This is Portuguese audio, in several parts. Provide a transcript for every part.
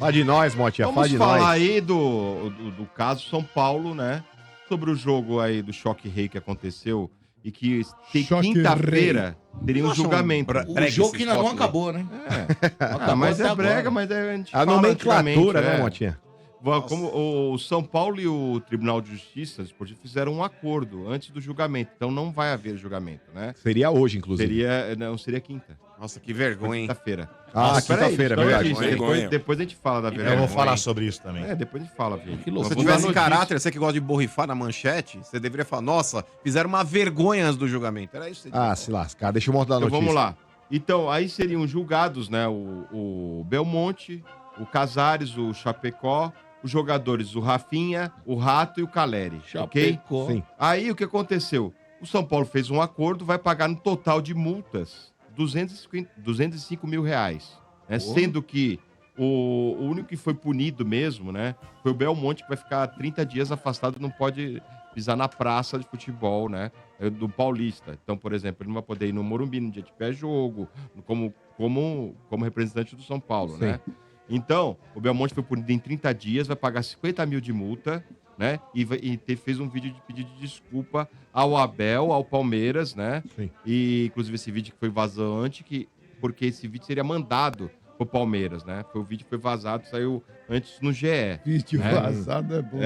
Fala de nós, Motinha, fala Vamos de falar nós. aí do caso São Paulo, né? Sobre o jogo aí do Choque Rei que aconteceu e que quinta-feira teria um julgamento. O jogo que ainda não acabou, né? Mas é até brega, agora. mas a gente A fala nomenclatura, antigamente, né, Motinha? Como o São Paulo e o Tribunal de Justiça Esportiva fizeram um acordo antes do julgamento, então não vai haver julgamento, né? Seria hoje, inclusive. Seria quinta. Nossa, que vergonha, hein? Quinta-feira. Quinta-feira, verdade. verdade. Depois a gente fala da vergonha. Eu vou falar sobre isso também. Depois a gente fala, filho. Se você tivesse caráter, você que gosta de borrifar na manchete, você deveria falar, nossa, fizeram uma vergonha antes do julgamento. Era isso que você tinha. Se lascar. Deixa eu mostrar a Então notícia. vamos lá. Então, aí seriam julgados, né, o Belmonte, o Casares, o Chapecó, os jogadores, o Rafinha, o Rato e o Caleri, ok? Chapecó. Sim. Aí o que aconteceu? O São Paulo fez um acordo, vai pagar no total de multas 205 mil reais. Né? Sendo que o único que foi punido mesmo, né, foi o Belmonte, que vai ficar 30 dias afastado, não pode pisar na praça de futebol, né, do Paulista. Então, por exemplo, ele não vai poder ir no Morumbi no dia de pé-jogo, como representante do São Paulo, né? Então, o Belmonte foi punido em 30 dias, vai pagar 50 mil de multa, né? Fez um vídeo de pedido de desculpa ao Abel, ao Palmeiras, né? Sim. E, inclusive, esse vídeo que foi vazante, porque esse vídeo seria mandado pro Palmeiras, né? O vídeo foi vazado, saiu antes no GE. Vídeo né? vazado é bom.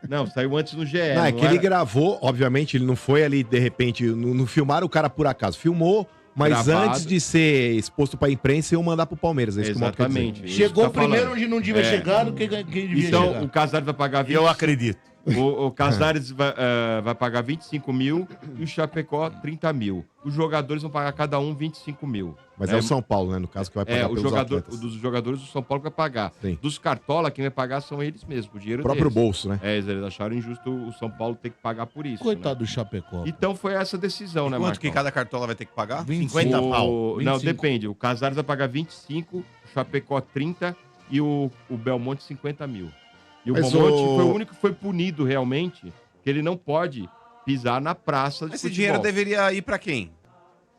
Não, saiu antes no GE. Não, é que ele gravou, obviamente, ele não foi ali, de repente, não filmaram o cara por acaso. Filmou, mas Gravado. antes de ser exposto pra imprensa, iam mandar pro Palmeiras. É isso que o Moto quer dizer. Exatamente. Isso Chegou que tá primeiro falando. onde não devia chegar do que devia Então, chegar. o Casares vai pagar 20. Eu acredito. O Casares vai pagar 25 mil e o Chapecó 30 mil. Os jogadores vão pagar cada um 25 mil. Mas é o São Paulo, né? No caso, que vai pagar pelos atletas. Dos jogadores do São Paulo vai pagar. Sim. Dos Cartola, quem vai pagar são eles mesmos, o dinheiro O próprio deles. bolso, né? Eles acharam injusto o São Paulo ter que pagar por isso. Coitado né? do Chapecó. Então foi essa decisão, né, Quanto Marcão? que cada cartola vai ter que pagar? 50 pau. Não, 25. depende. O Casares vai pagar 25, o Chapecó 30 e o Belmonte 50 mil. E o Mas Belmonte foi o único que foi punido realmente, que ele não pode pisar na praça de Esse futebol. dinheiro deveria ir pra quem?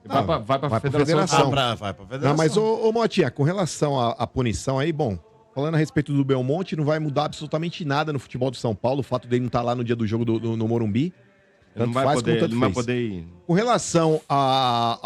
Vai pra vai pra Federação. federação. Vai pra federação. Não, mas, ô Motinha, com relação à punição aí, bom, falando a respeito do Belmonte, não vai mudar absolutamente nada no futebol do São Paulo, o fato dele não estar lá no dia do jogo no Morumbi. Ele não vai poder ir. Com relação à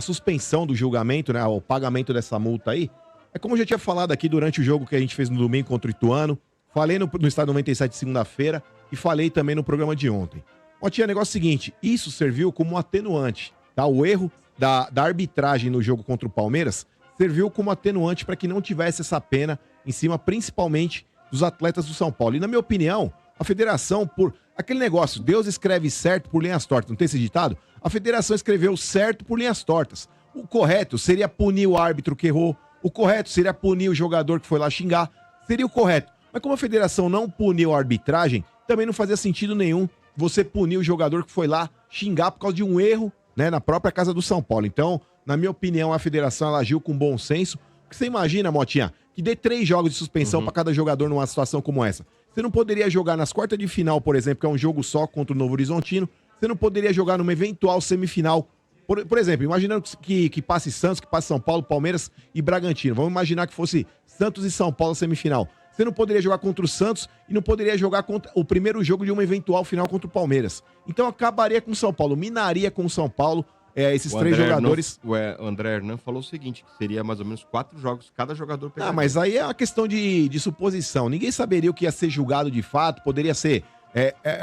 suspensão do julgamento, né, ao pagamento dessa multa aí, é como eu já tinha falado aqui durante o jogo que a gente fez no domingo contra o Ituano, falei no Estádio 97 segunda-feira e falei também no programa de ontem. Motinha, negócio seguinte, isso serviu como um atenuante, tá? O erro da arbitragem no jogo contra o Palmeiras serviu como atenuante para que não tivesse essa pena em cima, principalmente, dos atletas do São Paulo. E, na minha opinião, a federação, por aquele negócio, Deus escreve certo por linhas tortas, não tem esse ditado? A federação escreveu certo por linhas tortas. O correto seria punir o árbitro que errou, o correto seria punir o jogador que foi lá xingar, seria o correto. Mas como a federação não puniu a arbitragem, também não fazia sentido nenhum você punir o jogador que foi lá xingar por causa de um erro, né, na própria casa do São Paulo. Então, na minha opinião, a federação ela agiu com bom senso. Porque você imagina, Motinha, que dê 3 jogos de suspensão para cada jogador numa situação como essa. Você não poderia jogar nas quartas de final, por exemplo, que é um jogo só contra o Novo Horizontino. Você não poderia jogar numa eventual semifinal. Por exemplo, imaginando que passe Santos, que passe São Paulo, Palmeiras e Bragantino. Vamos imaginar que fosse Santos e São Paulo semifinal. Você não poderia jogar contra o Santos e não poderia jogar contra o primeiro jogo de uma eventual final contra o Palmeiras. Então acabaria com o São Paulo, minaria com o São Paulo esses 3 jogadores. O André Hernan falou o seguinte, que seria mais ou menos 4 jogos, cada jogador pegaria. Ah, mas aí é uma questão de suposição. Ninguém saberia o que ia ser julgado de fato. Poderia ser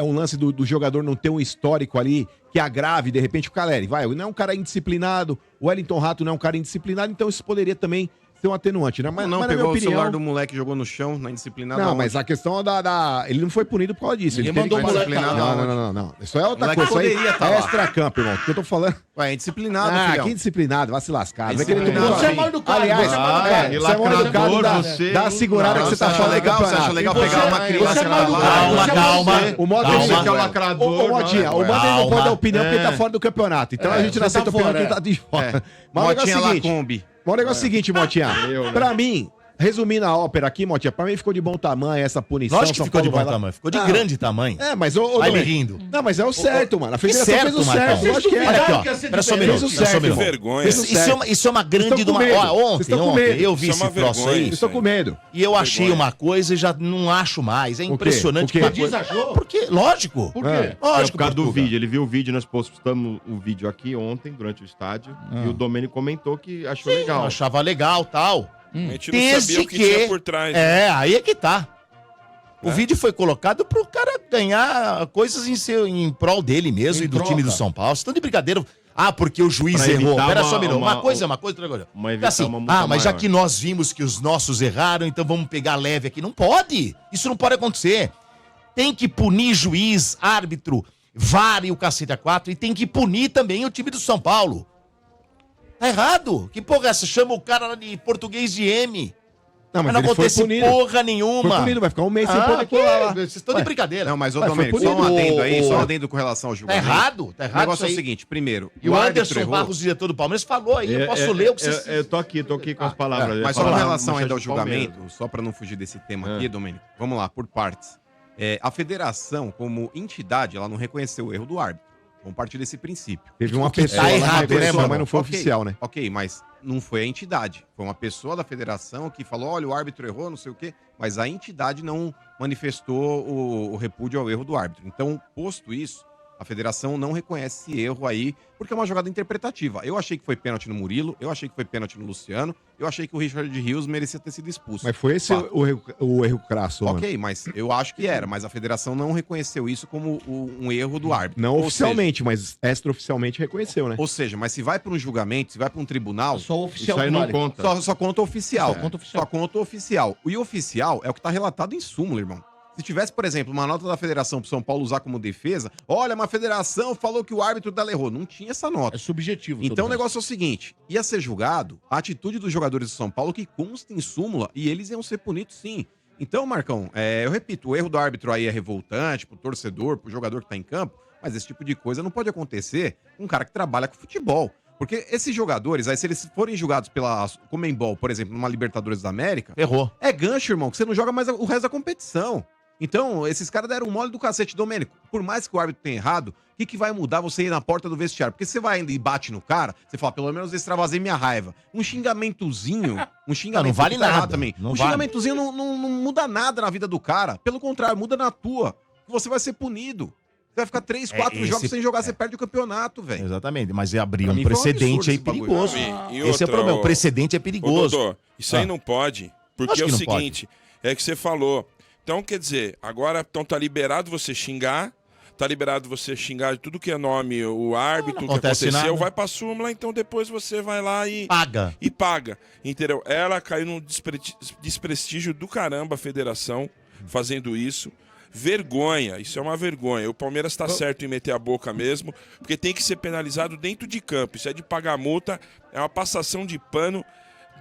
um lance do jogador não ter um histórico ali que agrave, de repente, o Caleri. Não é um cara indisciplinado, o Wellington Rato não é um cara indisciplinado, então isso poderia também ser um atenuante, né? Mas não, pegou o celular do moleque e jogou no chão, na indisciplinada. Não, mas a questão ele não foi punido por causa disso. Ele teve mandou que- o moleque Não. Isso é outra Moleque coisa. Isso poderia aí tá é lá. extra-campo, irmão. O que eu tô falando? Ué, é indisciplinado, Ah, filhão. que indisciplinado, vai se lascar. É Vai querer indisciplinado. Você é mal educado. Aliás, você é mal educado. e você é mal educado, lacrador, dá você, a segurada hein? que você tá Você acha falando do legal? Você acha campeonato. legal Você- pegar uma você criança é pra mal lá? educado. Calma. O modo Você que é o Ô, lacrador, Motinha, não o é? Mano ele não pode dar Calma. opinião porque ele tá fora do campeonato. Então a gente não você aceita tá opinião fora, que ele tá de fora. É. Mas o negócio é Motinha o seguinte, Lacombe. Mas o negócio é o seguinte, Motinha. Eu, né? Pra mim, resumindo a ópera aqui, Motinha, pra mim ficou de bom tamanho essa punição. Lógico que São ficou de Paulo bom vai lá- tamanho. Ficou de Não. grande tamanho. É, mas ô Vai me Domênico, rindo. Não, mas é o certo, mano. A federação certo, fez o Marcão. certo. Vocês Lógico que é. Olha aqui, ó. duvidaram que ia ser Espera só um diferente. minuto. Fez o Espera só um certo, minuto. vergonha. Isso é uma grande Vocês de estão uma. com medo. Ó, Vocês ontem estão com medo. eu vi Isso é esse uma troço vergonha. aí. Vocês estão com medo. E eu achei Vergonha. uma coisa e já não acho mais. É quê? impressionante. O quê? que uma Você diz, coisa- achou? Porque, lógico. Por quê? É. Lógico, por causa do Portuga. vídeo. Ele viu o vídeo, nós postamos o vídeo aqui ontem, durante o estádio, e o Domênico comentou que achou Eu legal. achava legal, tal. A gente não Desde sabia o que que- tinha por trás. né? É, aí é que tá. O É. vídeo foi colocado pro cara ganhar coisas em prol dele mesmo Em e do time troca. do São Paulo. Vocês estão de brincadeira. Ah, porque o juiz Pra errou. evitar Pera só um minuto. uma- Uma coisa, outra coisa. Uma evitar Assim, uma multa mas já maior. que nós vimos que os nossos erraram, então vamos pegar leve aqui. Não pode. Isso não pode acontecer. Tem que punir juiz, árbitro, VAR e o cacete a quatro. E tem que punir também o time do São Paulo. Tá errado. Que porra é essa? Chama o cara lá de português de M. Não, Mas não ele foi acontece punido. porra nenhuma. Foi punido, vai ficar um mês sem Ah, poder que? colar lá. Vocês estão de Ué. brincadeira. Não, mas, ô Ué, foi Domênico, só um punido. adendo aí, só um Ô, adendo com relação ao Tá julgamento. errado, tá O errado. negócio é o isso aí. seguinte, primeiro, E o árbitro Anderson errou. Barros, diretor do Palmeiras, falou aí. Eu posso ler o que vocês... Eu tô aqui com as palavras. Mas só Falar com na relação ainda ao manchete do Palmeiras. julgamento, só para não fugir desse tema É. aqui, Domênico, vamos lá, por partes. A federação, como entidade, ela não reconheceu o erro do árbitro. Vamos partir desse princípio. Teve uma que pessoa tá lá errado, que né, reconheceu, mano? mas não foi Ok, oficial, né? Ok, mas não foi a entidade. Foi uma pessoa da federação que falou, olha, o árbitro errou, não sei o quê, mas a entidade não manifestou o repúdio ao erro do árbitro. Então, posto isso, a federação não reconhece esse erro aí, porque é uma jogada interpretativa. Eu achei que foi pênalti no Murilo, eu achei que foi pênalti no Luciano, eu achei que o Richard Rios merecia ter sido expulso. Mas foi esse Fato. o erro crasso, mano. Ok, mas eu acho que era, mas a federação não reconheceu isso como um erro do árbitro. Não Ou oficialmente, mas extraoficialmente reconheceu, né? Ou seja, mas se vai para um julgamento, se vai para um tribunal, Só o oficial Isso aí que não vale. conta. só conta o oficial. Só conta o oficial. Só conta o oficial. E o oficial é o que está relatado em súmula, irmão. Se tivesse, por exemplo, uma nota da federação pro São Paulo usar como defesa, olha, uma federação falou que o árbitro dela errou. Não tinha essa nota. É subjetivo. Então o todo negócio é o seguinte: ia ser julgado a atitude dos jogadores do São Paulo que consta em súmula e eles iam ser punidos sim. Então, Marcão, eu repito, o erro do árbitro aí é revoltante pro torcedor, pro jogador que tá em campo, mas esse tipo de coisa não pode acontecer com um cara que trabalha com futebol. Porque esses jogadores, aí se eles forem julgados pela Conmebol, por exemplo, numa Libertadores da América, Errou. é gancho, irmão, que você não joga mais o resto da competição. Então, esses caras deram um mole do cacete, Domênico. Por mais que o árbitro tenha errado, o que vai mudar você ir na porta do vestiário? Porque você vai ainda e bate no cara, você fala, pelo menos extravasei minha raiva. Um xingamentozinho, Não vale que tá errado nada, também. não Um vale. xingamentozinho não muda nada na vida do cara. Pelo contrário, muda na tua. Você vai ser punido. Você vai ficar 3, 4 esse- jogos sem jogar, você perde o campeonato, velho. Exatamente, mas ia abrir Pra um mim foi um precedente absurdo aí esse bagulho. perigoso. E Esse é o outra, problema, o ô- precedente é Ô, perigoso. Dodô, isso aí não pode. Porque Acho é o que não pode. seguinte, é que você falou. Então, quer dizer, agora então tá liberado você xingar, tá liberado você xingar de tudo que é nome, o árbitro, o que acontece aconteceu, nada. vai pra súmula, então depois você vai lá e Paga. paga, entendeu? Ela caiu num desprestígio do caramba a federação fazendo isso. Vergonha, isso é uma vergonha. O Palmeiras tá certo em meter a boca mesmo, porque tem que ser penalizado dentro de campo. Isso é de pagar multa, é uma passação de pano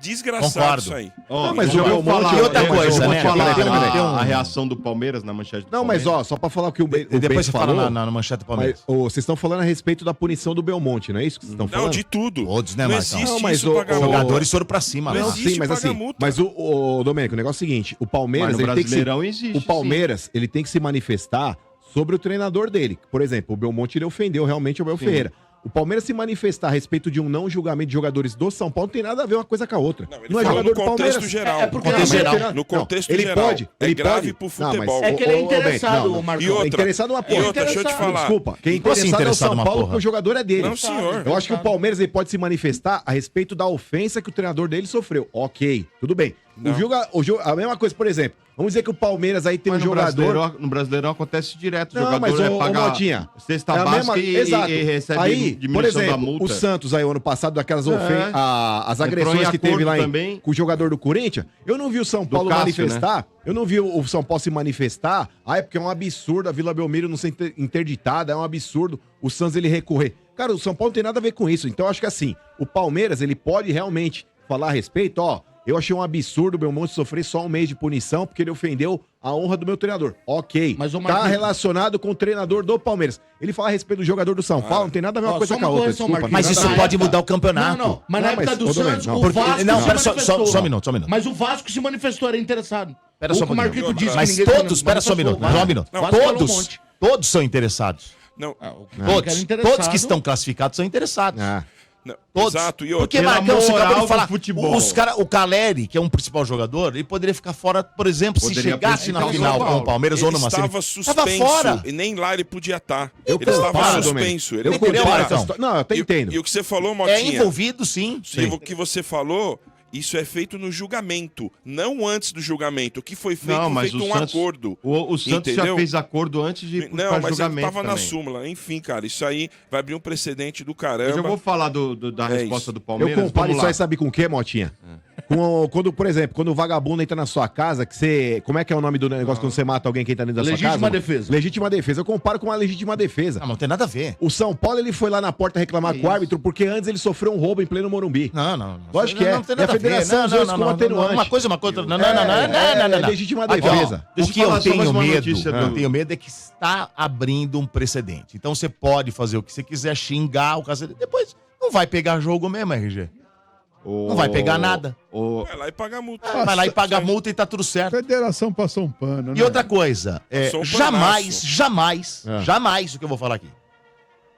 desgraçado Concordo. isso aí. Não, mas eu o vou Belmonte- falar, e outra eu vou coisa, né? falar Peraí, tem um- a reação do Palmeiras na manchete do Não, mas Palmeiras. ó, só pra falar o que o E depois Bento você fala falou, na manchete do Palmeiras. mas, vocês estão falando a respeito da punição do Belmonte, não é isso que vocês estão Não, falando? de tudo. Todos, né, não Marcão? existe Não, mas isso o- pagar o Os multa. jogadores foram pra cima, Não lá. existe Sim, mas pagar assim, multa. mas o Domênico, o negócio é o seguinte, o Palmeiras, Mas no ele tem que se, Brasileirão existe, o Palmeiras, ele tem que se manifestar sobre o treinador dele. Por exemplo, o Belmonte, ele ofendeu realmente o Abel Ferreira. O Palmeiras se manifestar a respeito de um não julgamento de jogadores do São Paulo não tem nada a ver uma coisa com a outra. Não, ele Não é falou jogador no do contexto Palmeiras. geral. É porque No contexto não, geral. No contexto ele geral. pode, É ele grave pode. pro Não, mas- futebol. É que ele é Ô, Bento, interessado, não, Marcão. E outra- É interessado uma E porra. outra, deixa eu te Interessado. falar. Desculpa, quem é Como assim interessado é o interessado São numa Paulo porra? porque o jogador é dele. Não, senhor. Eu acho que o Palmeiras ele pode se manifestar a respeito da ofensa que o treinador dele sofreu. Ok, tudo bem. Não. A mesma coisa, por exemplo, vamos dizer que o Palmeiras aí tem Mas um jogador... no Brasileirão acontece direto. O Não, jogador mas, é ô, pagar Motinha, cesta é a básica mesma- e recebe Aí, por diminuição da exemplo, multa. o Santos aí, o ano passado, daquelas É. as Entrou agressões em que teve acordo lá também. com o jogador do Corinthians, eu não vi o São Paulo Cássio, manifestar, eu não vi o São Paulo se manifestar, é porque é um absurdo a Vila Belmiro não ser interditada, é um absurdo o Santos ele recorrer. Cara, o São Paulo não tem nada a ver com isso, então eu acho que assim, o Palmeiras, ele pode realmente falar a respeito, ó, Eu achei um absurdo o Belmonte sofrer só um mês de punição porque ele ofendeu a honra do meu treinador. Ok. Mas o Tá Marquinhos- relacionado com o treinador do Palmeiras. Ele fala a respeito do jogador do São Paulo, não tem nada a ver uma Ó, coisa só com a uma outra. correção, Desculpa, Marquinhos. Mas não isso tem nada a pode mudar o campeonato. Não. Mas na Não, época mas, do ô, Domênico, Santos, não. o Porque- Vasco não, se pera só- manifestou. só um minuto, só um minuto. Mas o Vasco se manifestou, era interessado. Pera só um O que o pouquinho. Marquito disse Mas que ninguém todos, espera só um minuto, manifestou. só um minuto. O Vasco falou um Todos, monte. todos são interessados. Não, Todos que estão classificados são interessados. Ah. não. Todos. Exato. E Porque, outra, Marcão, você moral acabou de do falar, futebol. o Caleri, que é um principal jogador, ele poderia ficar fora, por exemplo, se Poderia chegasse na prejudicar o final São com Paulo. o Palmeiras ou ele numa estava semifinal. suspenso. fora. E nem lá ele podia estar. Eu Ele estava comparo, suspenso. Domênico. Ele Eu não podia comparo, estar. então. história. Não, eu até entendo. E o que você falou, É Motinha, envolvido, sim. e o que você falou, isso é feito no julgamento, não antes do julgamento. O que foi feito, Não, foi mas feito o um Santos- acolho. O Santos já Entendeu? fez acordo antes de ir Não, pra mas ele julgamento tava na também. súmula. Enfim, cara, isso aí vai abrir um precedente do Mas caramba. eu vou falar da É resposta isso. do Eu Palmeiras. comparo vamos isso lá. aí, sabe com o quê, Motinha? Quando, por exemplo, quando o vagabundo entra na sua casa, que você. Como é que é o nome do negócio quando você mata alguém que entra dentro da sua Legítima casa? mano? defesa. Legítima defesa. Eu comparo com uma legítima defesa. Não tem nada a ver. O São Paulo, ele foi lá na porta reclamar com o árbitro porque antes ele sofreu um roubo em pleno Morumbi. Não. Lógico que é. Não tem E nada a a ver. federação usou isso como atenuante. Uma coisa. Não. É legítima Aqui, ó, defesa. O Deixa eu que eu falar só mais tenho uma medo, notícia eu do- tenho medo é que está abrindo um precedente. Então você pode fazer o que você quiser, xingar o cacete. Depois não vai pegar jogo mesmo, RG. Não vai pegar nada. Vai lá e paga a multa. Vai lá e paga a multa e tá tudo certo. Federação passou um pano, E outra coisa, Passou um jamais panaço. o que eu vou falar aqui,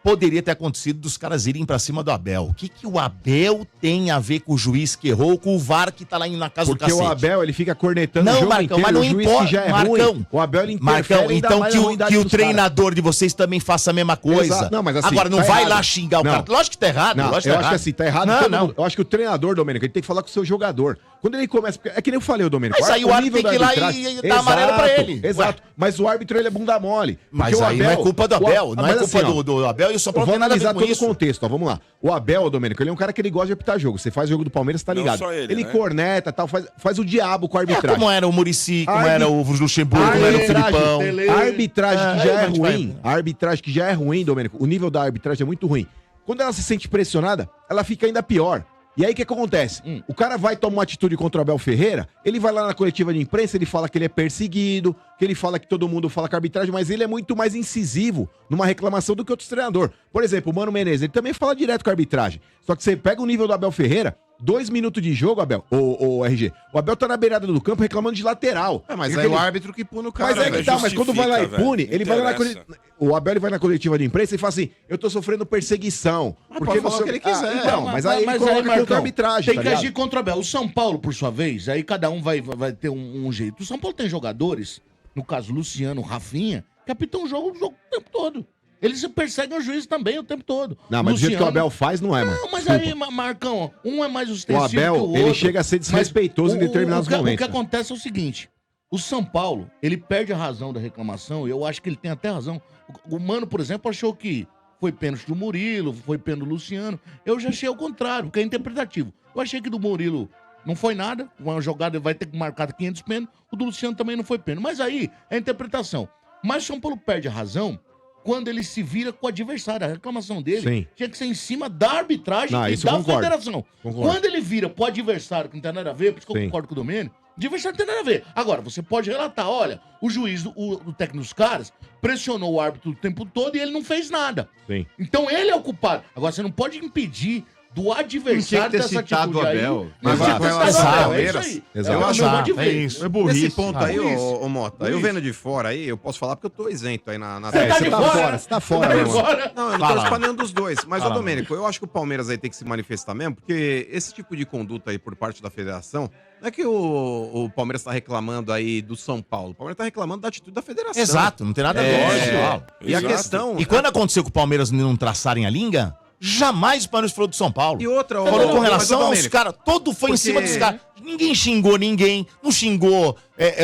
poderia ter acontecido dos caras irem pra cima do Abel. O que o Abel tem a ver com o juiz que errou, com o VAR que tá lá na casa Porque do cacete? o Abel, ele fica cornetando Não, o jogo Marcão, inteiro, mas não o juiz importa, que já é Marcão. ruim. O Abel, ele interfere Marcão, ainda então mais que na o, ruindade que o dos caras. treinador de vocês também faça a mesma coisa. Exato. Não, mas assim, Agora, não tá vai errado. lá xingar o Não. cara. Lógico que tá errado. Não, lógico eu que acho que assim, tá errado. Não, todo não. mundo. Eu acho que o treinador, Domênico, ele tem que falar com o seu jogador. Quando ele começa. É que nem eu falei, Domênico. Mas aí o árbitro nível tem que ir lá da arbitragem- e dar amarelo pra ele. Exato. Mas o árbitro, ele é bunda mole. Mas Porque o aí não é culpa do Abel. Não é mas culpa assim, ó, do Abel e o São Paulo Vamos não tem nada a ver analisar com todo isso. o contexto, ó. Vamos lá. O Abel, Domênico, ele é um cara que ele gosta de apitar jogo. Você faz o jogo do Palmeiras, você tá Não ligado. só ele, né? corneta tal, faz o diabo com a É arbitragem. como era o Muricy, como Arbi- era o Luxemburgo, como era o Filipão. A arbitragem que já é aí a gente vai- ruim, a arbitragem que já é ruim, Domênico, o nível da arbitragem é muito ruim. Quando ela se sente pressionada, ela fica ainda pior. E aí o que acontece? O cara vai tomar uma atitude contra o Abel Ferreira, ele vai lá na coletiva de imprensa, ele fala que ele é perseguido, que ele fala que todo mundo fala com a arbitragem, mas ele é muito mais incisivo numa reclamação do que outros treinadores. Por exemplo, o Mano Menezes, ele também fala direto com a arbitragem. Só que você pega o nível do Abel Ferreira, 2 minutos de jogo, Abel, o RG. O Abel tá na beirada do campo reclamando de lateral. Mas Porque aí o ele- árbitro que pune o cara. Mas é que velho. tá, mas quando vai lá e Justifica, pune, velho. ele vai lá na Interessa. O Abel ele vai na coletiva de imprensa e fala assim: eu tô sofrendo perseguição. pode falar o que ele quiser. Então, mas aí ele coloca contra a arbitragem. Tem tá que ligado? agir contra o Abel. O São Paulo, por sua vez, aí cada um vai ter um jeito. O São Paulo tem jogadores, no caso Luciano, Rafinha, que apitam o jogo o tempo todo. Eles perseguem o juiz também o tempo todo. Não, mas do jeito que o Abel faz, não é, mano. Não, mas Desculpa. aí, Marcão, um é mais O ostensivo que o Abel, outro. ele chega a ser desrespeitoso em Mas determinados o que momentos. né? acontece é o seguinte: o São Paulo, ele perde a razão da reclamação, e eu acho que ele tem até razão. O Mano, por exemplo, achou que foi pênalti do Murilo, foi pênalti do Luciano. Eu já achei ao contrário, porque é interpretativo. Eu achei que do Murilo não foi nada, uma jogada vai ter que marcar 500 pênaltis, o do Luciano também não foi pênalti. Mas aí é interpretação. Mas o São Paulo perde a razão quando ele se vira com o adversário. A reclamação dele Sim. tinha que ser em cima da arbitragem Não, e isso eu da concordo. federação. Concordo. Quando ele vira pro adversário, que não tem nada a ver, por isso que eu Sim. concordo com o Domênio, adversário não tem nada a ver. Agora, você pode relatar, olha, o juiz, o técnico dos caras, pressionou o árbitro o tempo todo e ele não fez nada. Sim. Então ele é o culpado. Agora, você não pode impedir do adversário ter dessa citado atitude o aí. Abel. Mas Mas tinha com que ter relação citado ao o Abel, é isso Palmeiras, aí. exato. É o meu modo de ver. É isso. É burrice. Nesse ponto aí, burrice. ô Mota, eu Burrice. vendo de fora aí, eu posso falar porque eu tô isento aí na Você tá você de tá fora? fora, você tá fora, Você meu tá irmão. fora? Não, eu não Fala. torço pra nenhum dos dois. Mas, ô Fala, Domênico, eu acho que o Palmeiras aí tem que se manifestar mesmo, porque esse tipo de conduta aí por parte da federação, não é que o Palmeiras tá reclamando aí do São Paulo. O Palmeiras tá reclamando da atitude da federação. Exato, não tem nada a ver. É, e a Exato. questão... E quando aconteceu com o Palmeiras não traçarem a linha, jamais o Palmeiras falou do São Paulo. E outra... Falou com mas, relação ô, aos Domênico, caras, todo foi em porque- cima dos caras. Ninguém xingou ninguém, não xingou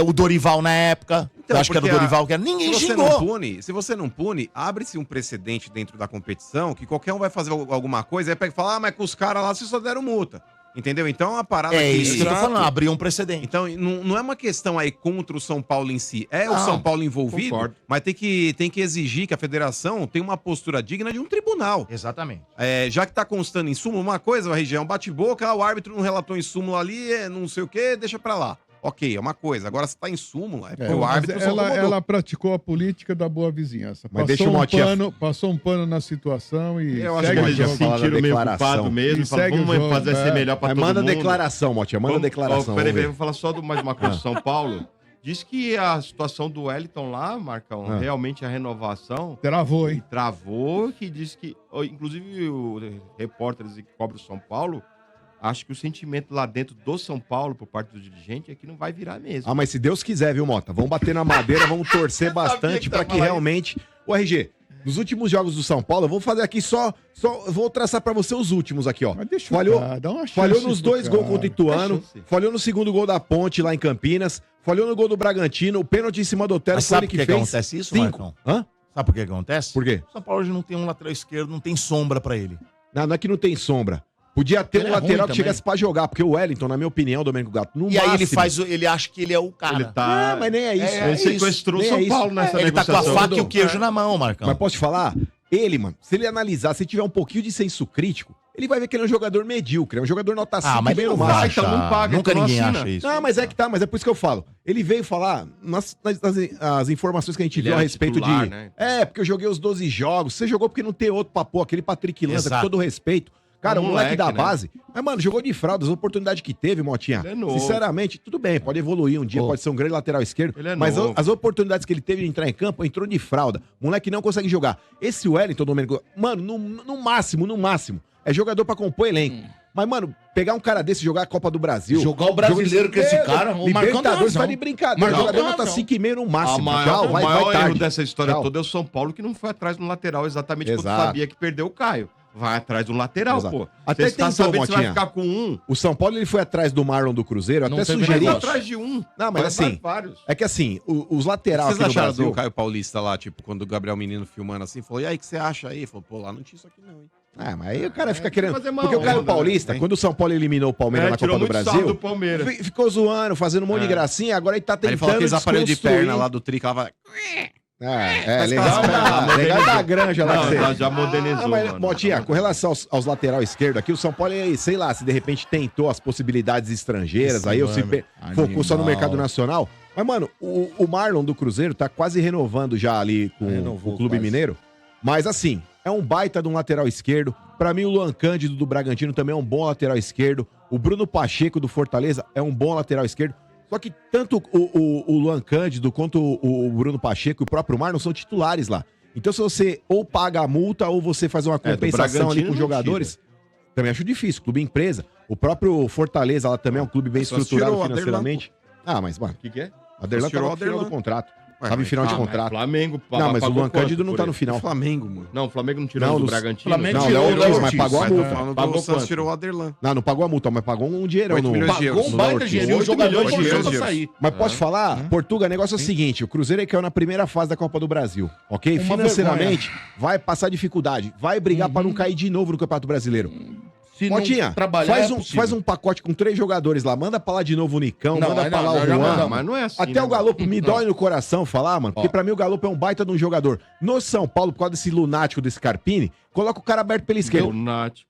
o Dorival na época. Então, eu acho que era o porque Dorival que era. Ninguém se xingou. se você não pune, abre-se um precedente dentro da competição que qualquer um vai fazer alguma coisa, aí pega e fala, ah, mas com os caras lá vocês só deram multa. Entendeu? Então é uma parada É que... isso que eu tô Exato. falando, abriu um precedente. Então, não é uma questão aí contra o São Paulo em si. É o Não, São Paulo envolvido, concordo. mas tem que exigir que a federação tenha uma postura digna de um tribunal. Exatamente. Já que tá constando em súmula, uma coisa, região bate-boca, o árbitro não relatou em súmula ali, não sei o quê, deixa pra lá. Ok, é uma coisa. Agora, se tá em súmula, é porque o Mas árbitro só incomodou. ela praticou a política da boa vizinhança. Mas deixa o Motinha- Passou um pano na situação e Eu acho segue que o eles já jogo. se sentiram meio declaração. culpados mesmo. E Falaram, segue o vamos jogo, fazer ser melhor pra Mas todo manda mundo. declaração, Motinha, manda Vamos- declaração. Ó, peraí, vamos ver. vou falar só mais uma coisa do São Paulo. Diz que a situação do Wellington lá, Marcão, Ah. realmente a renovação Travou, hein? travou, que diz que, inclusive o repórteres que cobrem o São Paulo, acho que o sentimento lá dentro do São Paulo, por parte do dirigente, é que não vai virar mesmo. Ah, mas se Deus quiser, viu, Mota? Vamos bater na madeira, vamos torcer bastante pra que realmente... O RG, nos últimos jogos do São Paulo, eu vou fazer aqui eu vou traçar pra você os últimos aqui, ó. Mas deixa o Falhou, cara, dá uma chance falhou nos pro 2 cara. gols contra o Ituano, Dá chance. falhou no segundo gol da Ponte lá em Campinas, falhou no gol do Bragantino, o pênalti em cima do Otero Mas foi sabe ele por que que fez. acontece isso, 5. Marcão? Hã? Sabe por que acontece? Por quê? O São Paulo hoje não tem um lateral esquerdo, não tem sombra pra ele. Não é que não tem sombra. Podia ter Ele um é lateral ruim que chegasse pra jogar, porque o Wellington, na minha opinião, Domênico Gato, no E aí ele máximo- ele acha que ele é o cara. Ele tá... Não, mas nem é isso. Ele sequestrou o Nem São é isso. Paulo nessa Ele tá com a negociação. faca e o queijo na mão, Marcão. Mas posso te falar? Ele, mano, se ele analisar, se tiver um pouquinho de senso crítico, ele vai ver que ele é um jogador medíocre, é um jogador nota 5 mas meio ele no não máximo. vai então não achar. paga, Nunca então não ninguém assina. acha isso. Não, mas é que tá, mas é por isso que eu falo. Ele veio falar as informações que a gente Ele viu a era respeito titular, de. né? É, porque eu joguei os 12 jogos. Você jogou porque não tem outro papo, aquele Patrick Lança, com Exato. todo respeito. Cara, É um o moleque moleque, da né? base. Mas, mano, jogou de fralda, as oportunidades que teve, Motinha. Ele é novo. Sinceramente, tudo bem, pode evoluir um dia, pode ser um grande lateral esquerdo. Ele é mas novo. as oportunidades que ele teve de entrar em campo, entrou de fralda. Moleque não consegue jogar. Esse Wellington, Domênico, mano, no máximo, é jogador pra compor elenco. Mas, mano, pegar um cara desse e jogar a Copa do Brasil. Jogar o brasileiro com esse cara, o Marcão tem Libertadores razão. tá de brincadeira. Marcão O jogador tem nota razão. 5,5 no máximo. O Tchau, maior erro tarde. dessa história Tchau. toda é o São Paulo, que não foi atrás do lateral exatamente quando Exato. sabia que perdeu o Caio. Vai atrás do lateral, Exato. pô. Até Você tá tentou, sabendo que você vai Motinha. ficar com um, O São Paulo ele foi atrás do Marlon do Cruzeiro, Não até teve sugeri. vai negócio. atrás de um. Não, mas Vai assim, atrás de vários. é que assim, os O que laterais vocês aqui no acharam Brasil... do Caio Paulista lá, tipo, quando o Gabriel Menino filmando assim, falou, e aí, o que você acha aí? Falou, pô, lá não tinha isso aqui não, hein? Ah, mas aí o cara fica querendo... fazer mal, Porque o Caio né? Paulista, quando o São Paulo eliminou o Palmeiras na tirou Copa do muito sarro Brasil, do Palmeiras. ficou zoando, fazendo um monte de É. gracinha, agora ele tá Aí tentando ele falou aqueles aparelhos de desconstruir. perna lá do Trick, ela vai... Mas legal, legal da granja lá. Não, que você- já modernizou, Ah, mas, mano. Motinha, com relação aos lateral esquerdo aqui, o São Paulo, sei lá, se de repente tentou as possibilidades estrangeiras, Esse aí eu se mano, focou só no animal. mercado nacional. Mas, mano, o Marlon do Cruzeiro tá quase renovando já ali com Renovou o Clube quase. Mineiro. Mas, assim, é um baita de um lateral esquerdo. Pra mim, o Luan Cândido do Bragantino também é um bom lateral esquerdo. O Bruno Pacheco do Fortaleza é um bom lateral esquerdo. Só que tanto o Luan Cândido quanto o Bruno Pacheco e o próprio Marlon são titulares lá. Então, se você ou paga a multa ou você faz uma É, do compensação ali Bragantino com os não jogadores, também acho difícil. Clube empresa. O próprio Fortaleza lá também é um clube bem Só estruturado tirou o Aderlan, financeiramente. Ah, mas, mano, O que é? o Aderlan tirou tava o no final do Aderlan. contrato. Ué, Tava em mas- final de Ah, mas contrato. Flamengo Não, mas o pagou Luan quanto Cândido não por tá ele? no final. Flamengo, mano. Não, o Flamengo não tirou Não, do no- Bragantino. Flamengo Não, tirou Léo o Léo Ortiz, mas Ortiz. pagou a Mas tô multa. falando do Pagou Santos quanto? tirou o Aderlan. Não pagou a multa, mas pagou um dinheirão 8 milhões de euros. Pagou um no Léo baita Ortiz. dinheiro e o 8 jogador milhões de forçou euros. pra sair. Mas posso falar? Portuga, negócio é o seguinte: o Cruzeiro aí caiu na primeira fase da Copa do Brasil, ok? Uma Financeiramente, vai passar dificuldade. Vai brigar pra não cair de novo no Campeonato Brasileiro. Se não Motinha, trabalhar, faz, é um, possível. faz um pacote com 3 jogadores lá. Manda pra lá de novo o Nicão, Não, manda aí pra não, lá o já Juan. mandamos. Mas não é assim. Até né, o Galopo me dói no coração falar, mano, porque Ó. pra mim o Galopo é um baita de um jogador. No São Paulo, por causa desse lunático desse Carpini, coloca o cara aberto pela esquerda. Lunático.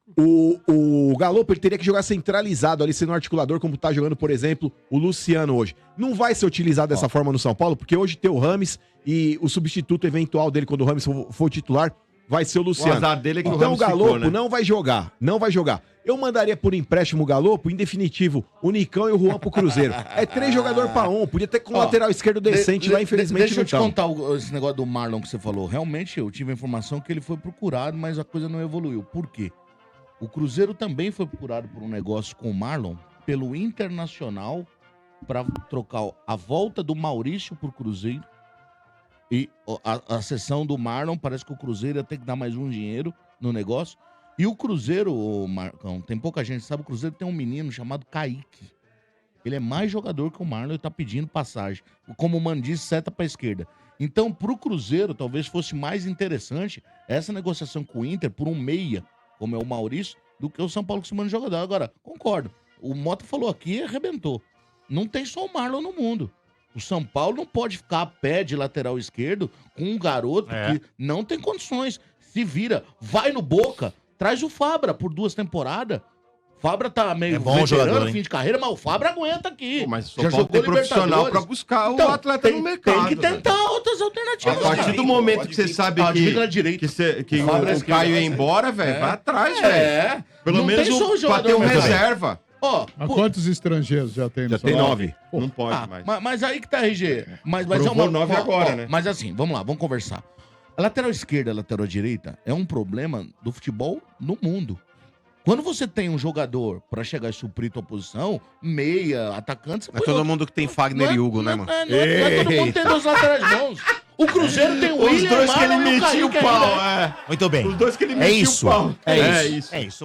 O Galopo ele teria que jogar centralizado ali, sendo um articulador, como tá jogando, por exemplo, o Luciano hoje. Não vai ser utilizado dessa forma no São Paulo, porque hoje tem o Rames e o substituto eventual dele, quando o Rames for o titular, vai ser o O Luciano. azar dele é que o Então o Ramos Galopo ficou, né? não vai jogar, não vai jogar. Eu mandaria por empréstimo o Galopo, em definitivo, o Nicão e o Juan pro Cruzeiro. É 3 jogadores pra 1, podia ter com um Ó, lateral esquerdo decente lá, infelizmente Deixa eu não te tão. contar esse negócio do Marlon que você falou. Realmente, eu tive a informação que ele foi procurado, mas a coisa não evoluiu. Por quê? O Cruzeiro também foi procurado por um negócio com o Marlon pelo Internacional para trocar a volta do Maurício por Cruzeiro. E a sessão do Marlon, parece que o Cruzeiro ia ter que dar mais um dinheiro no negócio. E o Cruzeiro, ô Marcão, tem pouca gente que sabe, o Cruzeiro tem um menino chamado Kaique. Ele é mais jogador que o Marlon e tá pedindo passagem. Como o Mano disse, seta pra esquerda. Então, pro Cruzeiro, talvez fosse mais interessante essa negociação com o Inter por um meia, como é o Maurício, do que o São Paulo com esse monte de jogador. Agora, concordo. O Mota falou aqui e arrebentou. Não tem só o Marlon no mundo. O São Paulo não pode ficar a pé de lateral esquerdo com um garoto que não tem condições. Se vira, vai no Boca, traz o Fabra por 2 temporadas. Fabra tá meio bom jogador, hein? fim de carreira, mas o Fabra aguenta aqui. Pô, mas o São Paulo tem profissional Libertadores. pra buscar Então, o atleta no mercado. Tem que tentar outras A alternativas. partir cara. do momento que você sabe direita na direita. que Fabra o esquerda, Caio ia vai. embora, velho, vai atrás, velho. É. Pelo Não menos tem só o pra jogador ter um mesmo. reserva. Ó, Mas pô, quantos estrangeiros já tem no Já São tem Paulo? 9. Não pode mais. mas aí que tá, RG. Mas é Provou uma 9 agora, né? Mas assim, vamos lá, vamos conversar. A lateral esquerda e a lateral direita é um problema do futebol no mundo. Quando você tem um jogador pra chegar e suprir tua posição, meia, atacante, você Não é todo mundo que tem Fagner e Hugo, né, mano? Não é todo mundo que tem 2 laterais bons. O Cruzeiro tem o William, Os dois que ele Marlon e o metia o Kaique pau, ainda. é. Muito bem. Os dois que ele É metia isso. o pau. É É isso. isso. É isso.